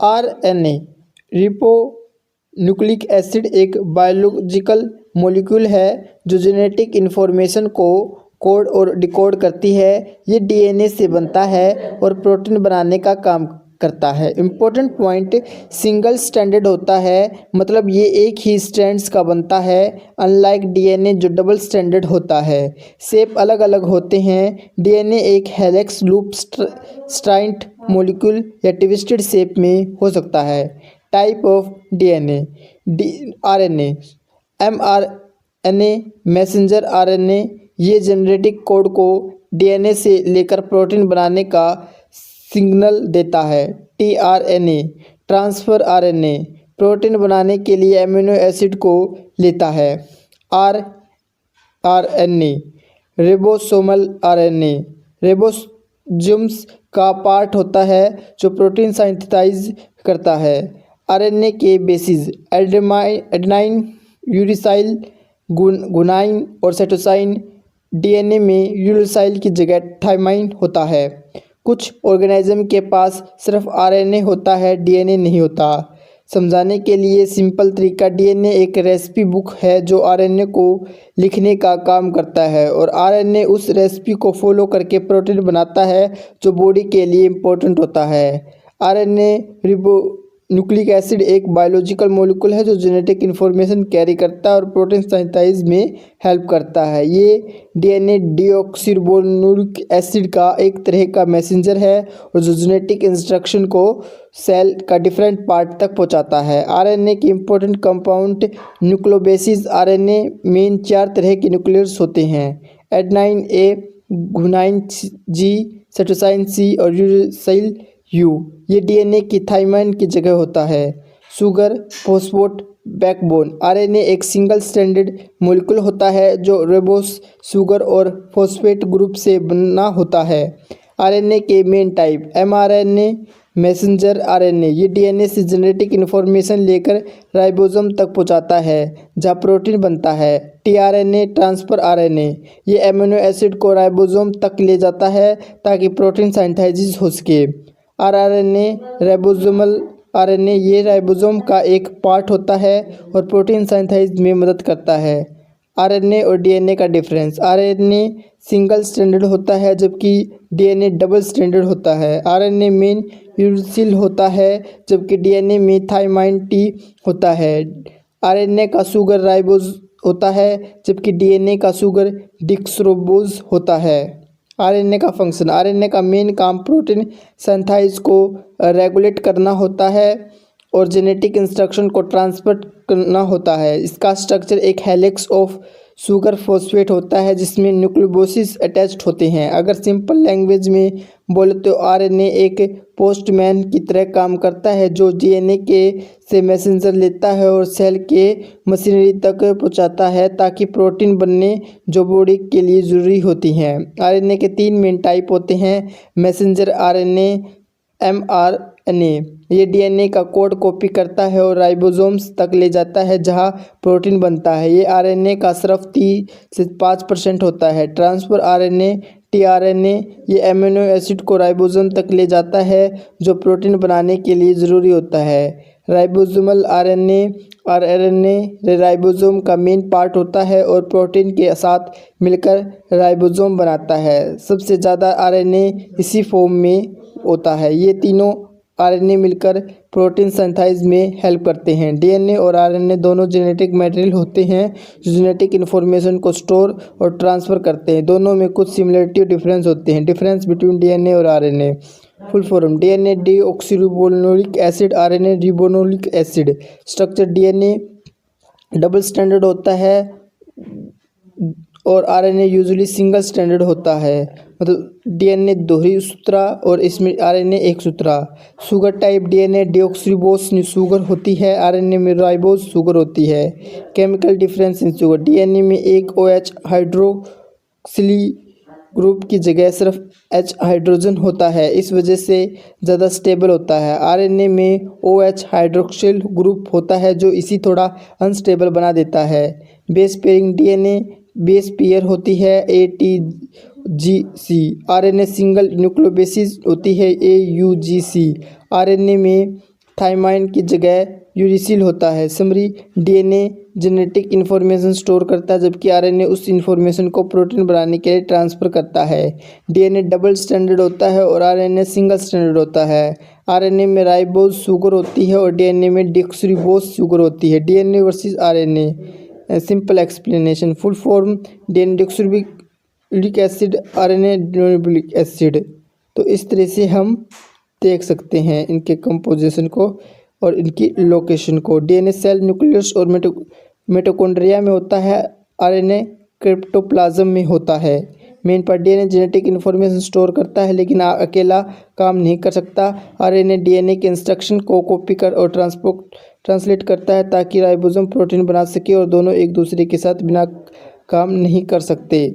RNA ribonucleic acid एक biological molecule है जो जेनेटिक इन्फॉर्मेशन को कोड और डिकोड करती है। ये डीएनए से बनता है और प्रोटीन बनाने का काम करता है। इम्पोर्टेंट पॉइंट, सिंगल स्ट्रैंडेड होता है, मतलब ये एक ही स्ट्रैंड्स का बनता है, अनलाइक डीएनए जो डबल स्ट्रैंडेड होता है। शेप अलग अलग होते हैं। डीएनए एक हेलिक्स लूप स्ट्राइंड मॉलिक्यूल या ट्विस्टेड शेप में हो सकता है। Type of DNA, RNA, mRNA, messenger RNA, ये जेनेटिक कोड को डीएनए से लेकर प्रोटीन बनाने का सिग्नल देता है। टीआरएनए, ट्रांसफर आरएनए, प्रोटीन बनाने के लिए एमिनो एसिड को लेता है। आरएनए, रिबोसोमल आरएनए, रिबोसोम्स का पार्ट होता है जो प्रोटीन सिंथेसाइज करता है। आरएनए के बेसिस एडेनाइन, यूरासिल, गुआनिन और साइटोसिन। डीएनए में यूरासिल की जगह थाइमाइन होता है। कुछ ऑर्गेनिज्म के पास सिर्फ आरएनए होता है, डीएनए नहीं होता। समझाने के लिए सिंपल तरीका, डीएनए एक रेसिपी बुक है जो आरएनए को लिखने का काम करता है और आरएनए उस रेसिपी को फॉलो करके प्रोटीन बनाता है जो बॉडी के लिए इम्पोर्टेंट होता है। आरएनए रिबोन्यूक्लिक एसिड एक बायोलॉजिकल मॉलिक्यूल है जो जेनेटिक इन्फॉर्मेशन कैरी करता है और प्रोटीन सिंथेसाइज में हेल्प करता है। ये डीएनए डीऑक्सीरिबोन्यूक्लिक एसिड का एक तरह का मैसेंजर है और जो जेनेटिक इंस्ट्रक्शन को सेल का डिफरेंट पार्ट तक पहुंचाता है। आरएनए के इंपॉर्टेंट कंपाउंड न्यूक्लियोबेसिस। आरएनए में 4 तरह के न्यूक्लियस होते हैं, एडेनाइन ए, गुआनिन जी, साइटोसिन सी और यूरासिल यू। ये डीएनए की थाइमाइन की जगह होता है। शुगर फॉस्फेट बैकबोन, आरएनए एक सिंगल स्ट्रैंडेड मॉलिक्यूल होता है जो रिबोस, शुगर और फॉस्फेट ग्रुप से बना होता है। आरएनए के main type, mRNA, messenger RNA, ये डीएनए से जेनेटिक इन्फॉर्मेशन लेकर राइबोसोम तक पहुंचाता है जहां प्रोटीन बनता है। टीआरएनए, ट्रांसफर आरएनए, ये एमिनो एसिड को राइबोसोम तक ले जाता है ताकि प्रोटीन सिंथेसिस हो सके। आरआरएनए, राइबोसोमल आरएनए, ये राइबोसोम का एक पार्ट होता है और प्रोटीन सिंथेसिस में मदद करता है। आरएनए और डीएनए का डिफरेंस, आरएनए सिंगल स्ट्रैंडेड होता है जबकि डीएनए डबल स्ट्रैंडेड होता है। आरएनए में यूरासिल होता है जबकि डीएनए में थाइमाइन टी होता है। आरएनए का शुगर राइबोज होता है जबकि डीएनए का शुगर डिक्सोरिबोज होता है। आरएनए का फंक्शन, आरएनए का मेन काम प्रोटीन सिंथेसिस को रेगुलेट करना होता है और जेनेटिक इंस्ट्रक्शन को ट्रांसफर करना होता है। इसका स्ट्रक्चर एक हेलिक्स ऑफ शुगर फॉस्फेट होता है जिसमें न्यूक्लियोबेसिस अटैच्ड होते हैं। अगर सिंपल लैंग्वेज में बोले तो आरएनए एक पोस्टमैन की तरह काम करता है जो डीएनए के से मैसेंजर लेता है और सेल के मशीनरी तक पहुंचाता है ताकि प्रोटीन बनने जो बॉडी के लिए ज़रूरी होती हैं। आरएनए के 3 मेन टाइप होते हैं, मैसेंजर आरएनए, एमआरएनए, ये डीएनए का कोड कॉपी करता है और राइबोसोम्स तक ले जाता है जहां प्रोटीन बनता है। ये आरएनए का सिर्फ 3 से 5% होता है। ट्रांसफर आरएनए, टीआरएनए, ये एमिनो एसिड को राइबोसोम तक ले जाता है जो प्रोटीन बनाने के लिए ज़रूरी होता है। राइबोसोमल आरएनए, आरएनए राइबोसोम का मेन पार्ट होता है और प्रोटीन के साथ मिलकर राइबोसोम बनाता है। सबसे ज़्यादा आरएनए इसी फॉर्म में होता है। ये तीनों आरएनए मिलकर प्रोटीन सिंथेसिस में हेल्प करते हैं। डीएनए और आरएनए दोनों जेनेटिक मटेरियल होते हैं जो जेनेटिक इन्फॉर्मेशन को स्टोर और ट्रांसफ़र करते हैं। दोनों में कुछ सिमिलरिटी और डिफरेंस होते हैं। डिफरेंस बिटवीन डीएनए और RNA, full form, DNA deoxyribonucleic acid, RNA ribonucleic acid. Structure, DNA double stranded होता है और आरएनए यूजुअली सिंगल स्ट्रैंडेड होता है, मतलब डीएनए दोहरी सूत्रा और इसमें आरएनए एक सूत्रा। शुगर टाइप, डीएनए डीऑक्सीरिबोस शुगर होती है, आरएनए में राइबोस शुगर होती है। Chemical difference in sugar, DNA में एक OH हाइड्रोक्सिल ग्रुप की जगह सिर्फ H हाइड्रोजन होता है, इस वजह से ज़्यादा स्टेबल होता है। आरएनए में OH हाइड्रोक्सिल ग्रुप होता है जो इसी थोड़ा अनस्टेबल बना देता है। Base pairing, DNA base pair होती है ATGC। RNA सिंगल न्यूक्लियोबेसिस होती है AUGC। RNA में थाइमाइन की जगह यूरिसिल होता है। Summary, DNA genetic information store करता है, जबकि RNA उस इन्फॉर्मेशन को प्रोटीन बनाने के लिए ट्रांसफ़र करता है। DNA डबल स्टैंडर्ड होता है और RNA सिंगल स्टैंडर्ड होता है। RNA में राइबोज शुगर होती है और DNA में डिऑक्सीरिबोज शुगर होती है। DNA versus RNA simple explanation. Full form DNA deoxyribonucleic acid, RNA deoxyribonucleic acid. तो इस तरह से हम देख सकते हैं इनके कंपोजिशन को और इनकी लोकेशन को। DNA सेल न्यूक्लियस और मिटोकॉन्ड्रिया में होता है। RNA क्रिप्टोप्लाज्म में होता है। Main part, DNA genetic information store करता है लेकिन अकेला काम नहीं कर सकता। RNA DNA के इंस्ट्रक्शन को कॉपी कर और ट्रांसलेट करता है ताकि राइबोसोम प्रोटीन बना सके और दोनों एक दूसरे के साथ बिना काम नहीं कर सकते।